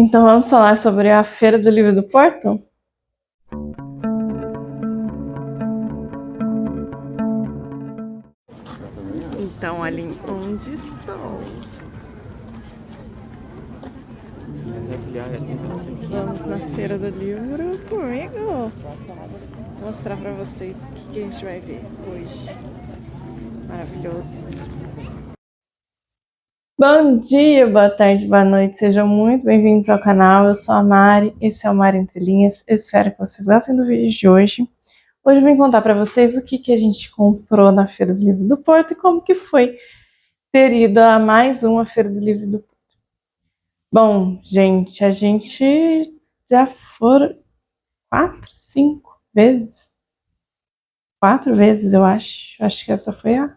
Então vamos falar sobre a Feira do Livro do Porto? Então, ali onde estou? Vamos na Feira do Livro comigo. Vou mostrar pra vocês o que a gente vai ver hoje. Maravilhoso. Bom dia, boa tarde, boa noite, sejam muito bem-vindos ao canal. Eu sou a Mari, esse é o Mari Entre Linhas. Eu espero que vocês gostem do vídeo de hoje. Hoje eu vim contar para vocês o que a gente comprou na Feira do Livro do Porto e como que foi ter ido a mais uma Feira do Livro do Porto. Bom, gente, a gente já foram 5 vezes. 4 vezes, eu acho. Acho que essa foi a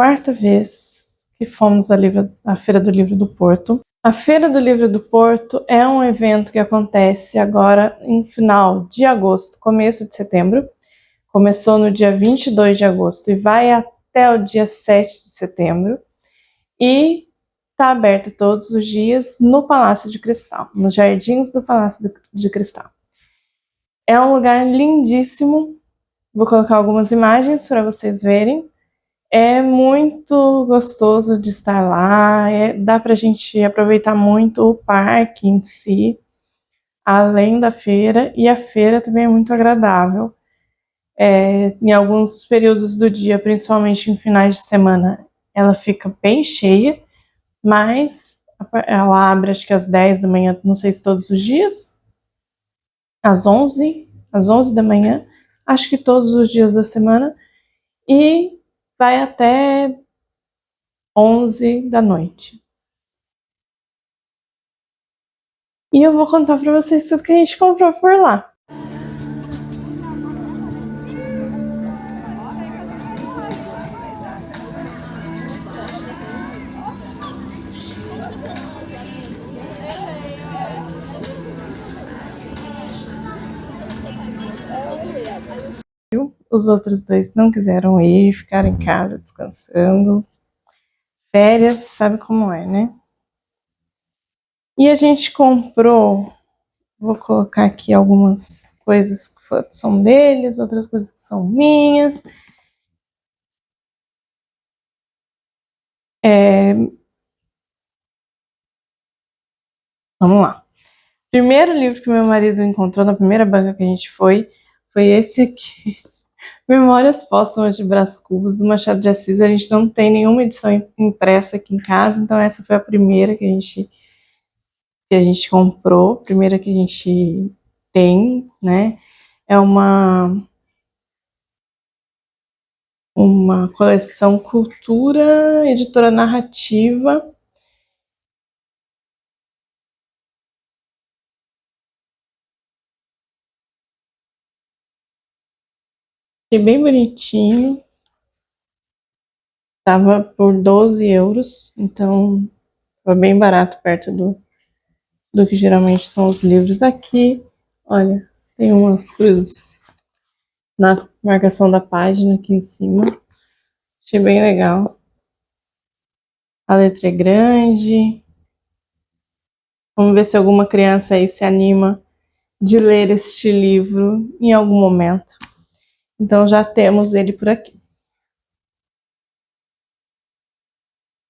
4ª vez que fomos à Feira do Livro do Porto. A Feira do Livro do Porto é um evento que acontece agora em final de agosto, começo de setembro. Começou no dia 22 de agosto e vai até o dia 7 de setembro. E está aberto todos os dias no Palácio de Cristal, nos jardins do Palácio de Cristal. É um lugar lindíssimo. Vou colocar algumas imagens para vocês verem. É muito gostoso de estar lá, dá para a gente aproveitar muito o parque em si, além da feira, e a feira também é muito agradável. Em alguns períodos do dia, principalmente em finais de semana, ela fica bem cheia, mas ela abre acho que às 10 da manhã, não sei se todos os dias, às 11 da manhã, acho que todos os dias da semana, e vai até 11 da noite. E eu vou contar pra vocês tudo que a gente comprou por lá. Os outros dois não quiseram ir, ficaram em casa descansando. Férias, sabe como é, né? E a gente comprou, vou colocar aqui algumas coisas que são deles, outras coisas que são minhas. Vamos lá. Primeiro livro que meu marido encontrou na primeira banca que a gente foi esse aqui. Memórias Póstumas de Brás Cubas, do Machado de Assis. A gente não tem nenhuma edição impressa aqui em casa, então essa foi a primeira que a gente comprou, primeira que a gente tem, né? É uma coleção Cultura, editora narrativa. Achei bem bonitinho. Tava por 12 euros, então foi bem barato perto do que geralmente são os livros aqui. Olha, tem umas cruzes na marcação da página aqui em cima. Achei bem legal. A letra é grande. Vamos ver se alguma criança aí se anima de ler este livro em algum momento. Então já temos ele por aqui.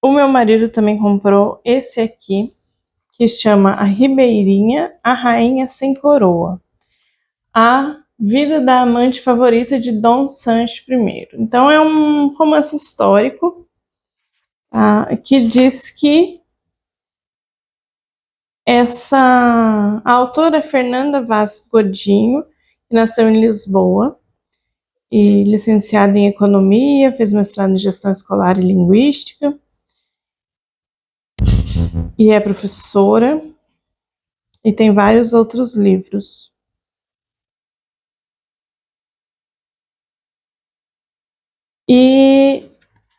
O meu marido também comprou esse aqui, que chama A Ribeirinha, a Rainha Sem Coroa. A Vida da Amante Favorita de Dom Sancho I. Então é um romance histórico que diz que a autora é Fernanda Vaz Godinho, que nasceu em Lisboa, e licenciada em Economia, fez mestrado em Gestão Escolar e Linguística, e é professora, e tem vários outros livros. E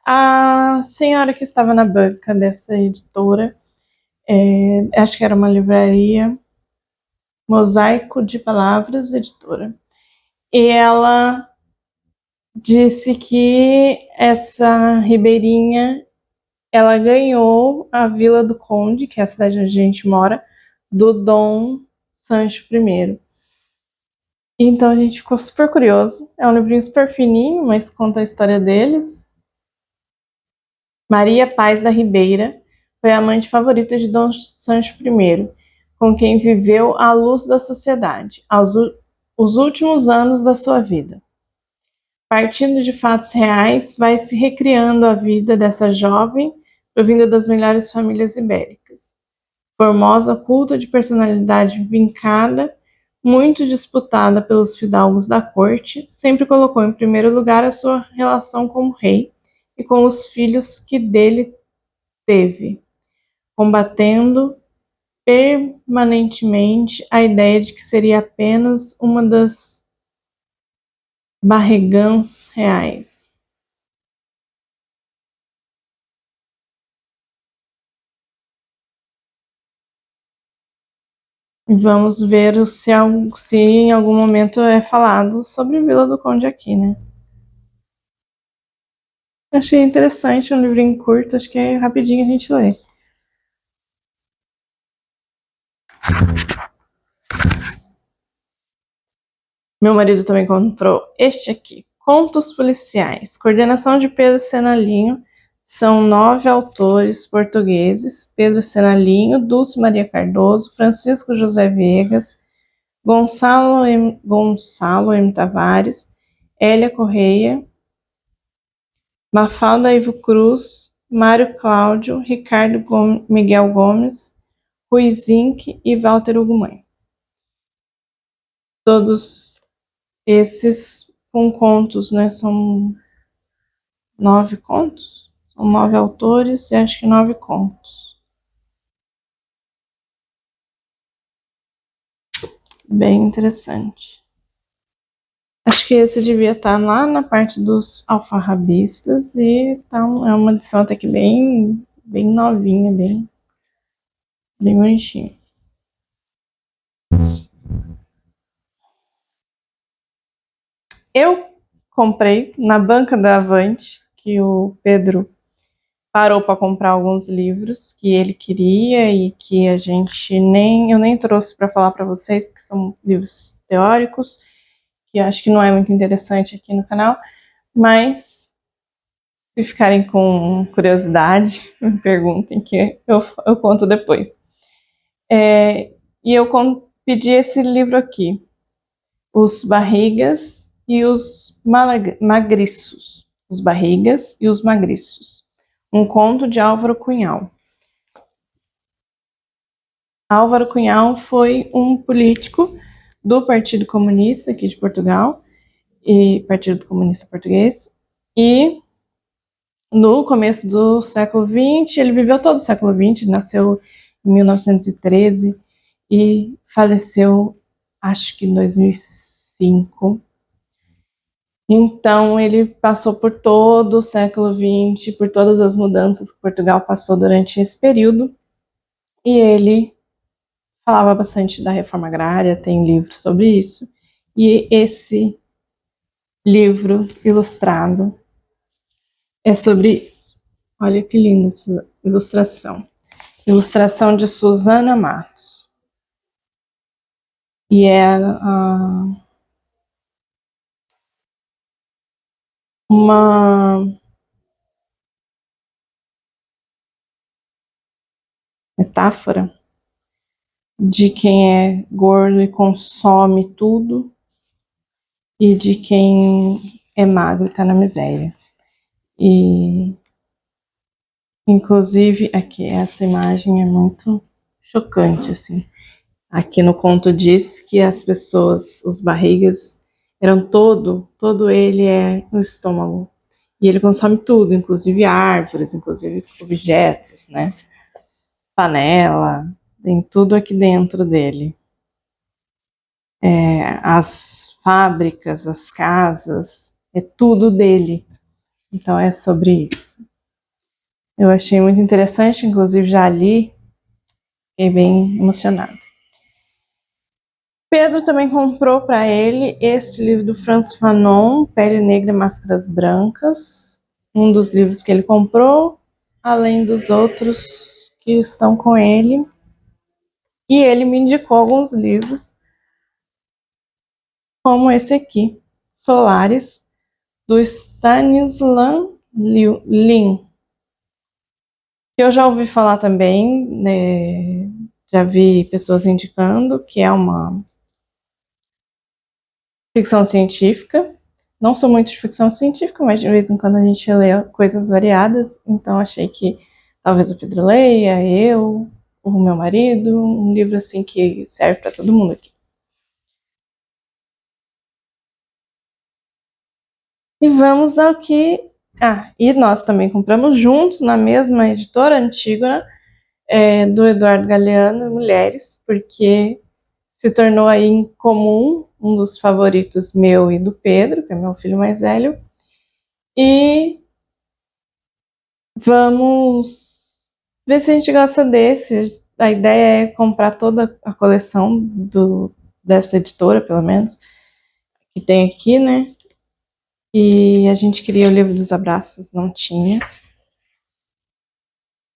a senhora que estava na banca dessa editora, acho que era uma livraria, Mosaico de Palavras, editora. E ela disse que essa ribeirinha, ela ganhou a Vila do Conde, que é a cidade onde a gente mora, do Dom Sancho I. Então a gente ficou super curioso. É um livrinho super fininho, mas conta a história deles. Maria Paz da Ribeira foi a amante favorita de Dom Sancho I, com quem viveu à luz da sociedade, os últimos anos da sua vida. Partindo de fatos reais, vai se recriando a vida dessa jovem, provinda das melhores famílias ibéricas. Formosa, culta, de personalidade vincada, muito disputada pelos fidalgos da corte, sempre colocou em primeiro lugar a sua relação com o rei e com os filhos que dele teve, combatendo permanentemente a ideia de que seria apenas uma das barrigãs reais. Vamos ver se em algum momento é falado sobre Vila do Conde aqui, né? Achei interessante, um livrinho curto, acho que é rapidinho a gente lê. Meu marido também comprou este aqui, Contos Policiais, coordenação de Pedro Senalinho. São 9 autores portugueses: Pedro Senalinho, Dulce Maria Cardoso, Francisco José Viegas, Gonçalo M. Tavares, Hélia Correia, Mafalda Ivo Cruz, Mário Cláudio, Ricardo Miguel Gomes, Rui Zinck e Walter Ugumãe. Todos esses com contos, né? São 9 contos? São 9 autores e acho que 9 contos. Bem interessante. Acho que esse devia estar lá na parte dos alfarrabistas e tá, é uma edição até que bem novinha, bem bonitinha. Eu comprei na banca da Avante, que o Pedro parou para comprar alguns livros que ele queria e que eu nem trouxe para falar para vocês, porque são livros teóricos, que acho que não é muito interessante aqui no canal, mas se ficarem com curiosidade, me perguntem que eu conto depois. E eu pedi esse livro aqui, Os Barrigas e os Magriços. Os Barrigas e os Magriços. Um conto de Álvaro Cunhal. Álvaro Cunhal foi um político do Partido Comunista aqui de Portugal, e Partido Comunista Português, e no começo do século XX, ele viveu todo o século XX, nasceu em 1913 e faleceu, acho que em 2005. Então, ele passou por todo o século XX, por todas as mudanças que Portugal passou durante esse período, e ele falava bastante da reforma agrária, tem livros sobre isso, e esse livro ilustrado é sobre isso. Olha que linda essa ilustração. Ilustração de Susana Matos. E é uma metáfora de quem é gordo e consome tudo e de quem é magro e está na miséria. E, inclusive, aqui essa imagem é muito chocante, assim. Aqui no conto diz que as pessoas, os barrigas, eram todo ele é no estômago. E ele consome tudo, inclusive árvores, inclusive objetos, né? Panela, tem tudo aqui dentro dele. As fábricas, as casas, é tudo dele. Então é sobre isso. Eu achei muito interessante, inclusive já li, fiquei bem emocionada. Pedro também comprou para ele este livro do Frantz Fanon, Pele Negra e Máscaras Brancas, um dos livros que ele comprou, além dos outros que estão com ele. E ele me indicou alguns livros, como esse aqui, Solaris, do Stanisław Lem, que eu já ouvi falar também, né, já vi pessoas indicando que é uma ficção científica. Não sou muito de ficção científica, mas de vez em quando a gente lê coisas variadas, então achei que talvez o Pedro leia, eu, o meu marido, um livro assim que serve para todo mundo aqui. E vamos ao que... e nós também compramos juntos, na mesma editora antiga, do Eduardo Galeano, Mulheres, porque se tornou aí em comum um dos favoritos meu e do Pedro, que é meu filho mais velho. E vamos ver se a gente gosta desse. A ideia é comprar toda a coleção dessa editora, pelo menos, que tem aqui, né? E a gente queria o livro dos abraços, não tinha.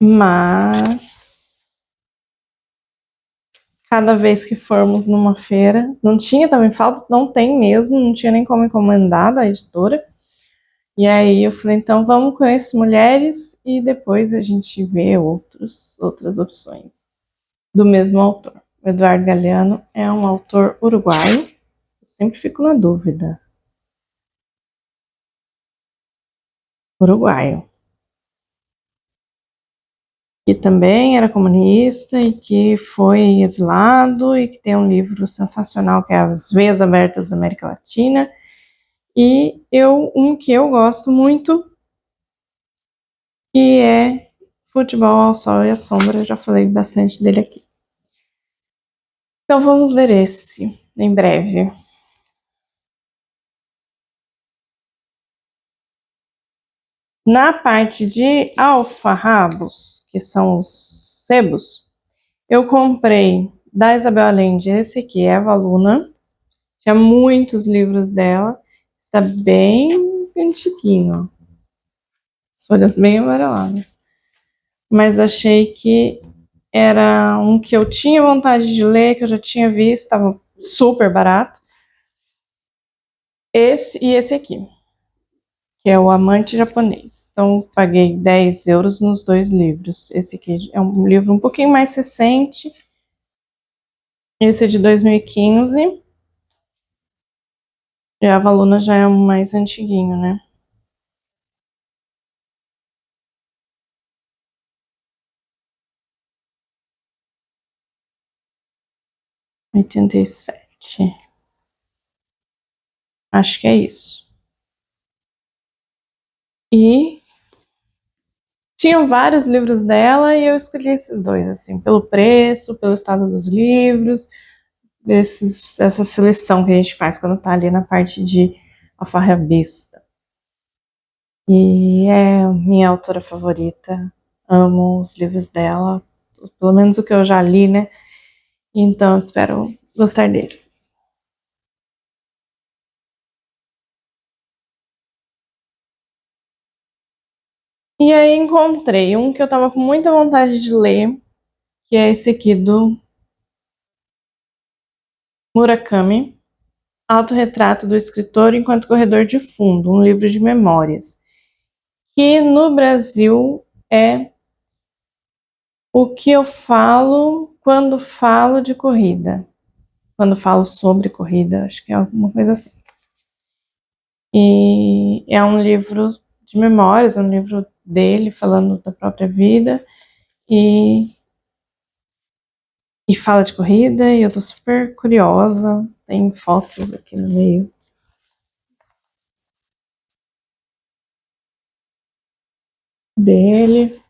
Mas cada vez que formos numa feira, não tinha também, falta, não tem mesmo, não tinha nem como encomendar da editora. E aí eu falei, então vamos com essas mulheres e depois a gente vê outras opções do mesmo autor. O Eduardo Galeano é um autor uruguaio, eu sempre fico na dúvida. Uruguaio. Que também era comunista e que foi exilado e que tem um livro sensacional que é As Veias Abertas da América Latina. E um que eu gosto muito, que é Futebol ao Sol e à Sombra, eu já falei bastante dele aqui. Então vamos ler esse em breve. Na parte de alfarrabos, que são os sebos, eu comprei da Isabel Allende esse aqui, Eva Luna. Tinha muitos livros dela. Está bem antiguinho. As folhas bem amareladas. Mas achei que era um que eu tinha vontade de ler, que eu já tinha visto, estava super barato. Esse e esse aqui, que é O Amante Japonês. Então, paguei 10 euros nos dois livros. Esse aqui é um livro um pouquinho mais recente. Esse é de 2015. E a Valuna já é um mais antiguinho, né? R$ 87. Acho que é isso. E tinham vários livros dela e eu escolhi esses dois, assim, pelo preço, pelo estado dos livros, essa seleção que a gente faz quando tá ali na parte de alfarrabista. E é minha autora favorita, amo os livros dela, pelo menos o que eu já li, né? Então espero gostar desses. E aí encontrei um que eu tava com muita vontade de ler, que é esse aqui do Murakami, Autorretrato do Escritor enquanto Corredor de Fundo, um livro de memórias, que no Brasil é o que eu falo quando falo de corrida, quando falo sobre corrida, acho que é alguma coisa assim. E é um livro de memórias, um livro dele falando da própria vida e fala de corrida, e eu tô super curiosa, tem fotos aqui no meio dele.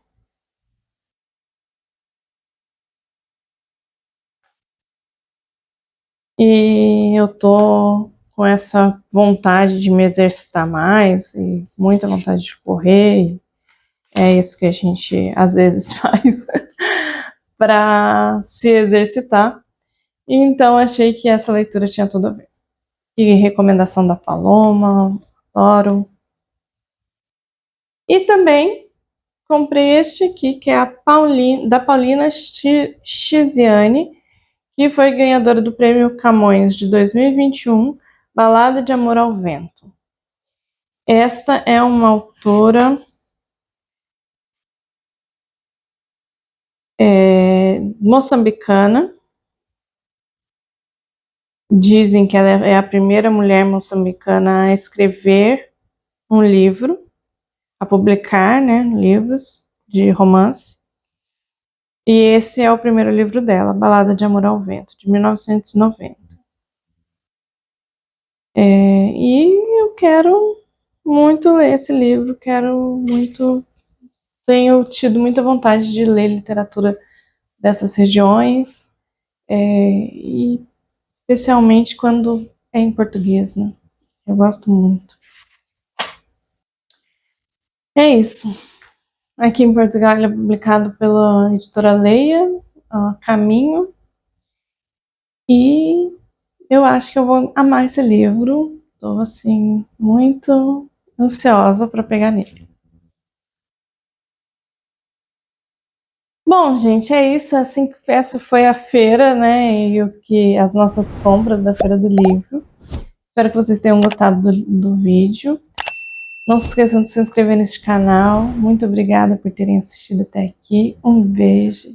E eu tô com essa vontade de me exercitar mais e muita vontade de correr. É isso que a gente às vezes faz para se exercitar. Então achei que essa leitura tinha tudo a ver. E recomendação da Paloma, adoro. E também comprei este aqui, que é da Paulina Chiziane, que foi ganhadora do Prêmio Camões de 2021, Balada de Amor ao Vento. Esta é uma autora moçambicana. Dizem que ela é a primeira mulher moçambicana a escrever um livro, a publicar, né, livros de romance. E esse é o primeiro livro dela, Balada de Amor ao Vento, de 1990. E eu quero muito ler esse livro, tenho tido muita vontade de ler literatura dessas regiões, e especialmente quando é em português, né? Eu gosto muito. É isso. Aqui em Portugal ele é publicado pela editora Leia, Caminho, e eu acho que eu vou amar esse livro. Estou assim muito ansiosa para pegar nele. Bom, gente, é isso. Assim, essa foi a feira, né? E as nossas compras da Feira do Livro. Espero que vocês tenham gostado do vídeo. Não se esqueçam de se inscrever neste canal. Muito obrigada por terem assistido até aqui. Um beijo.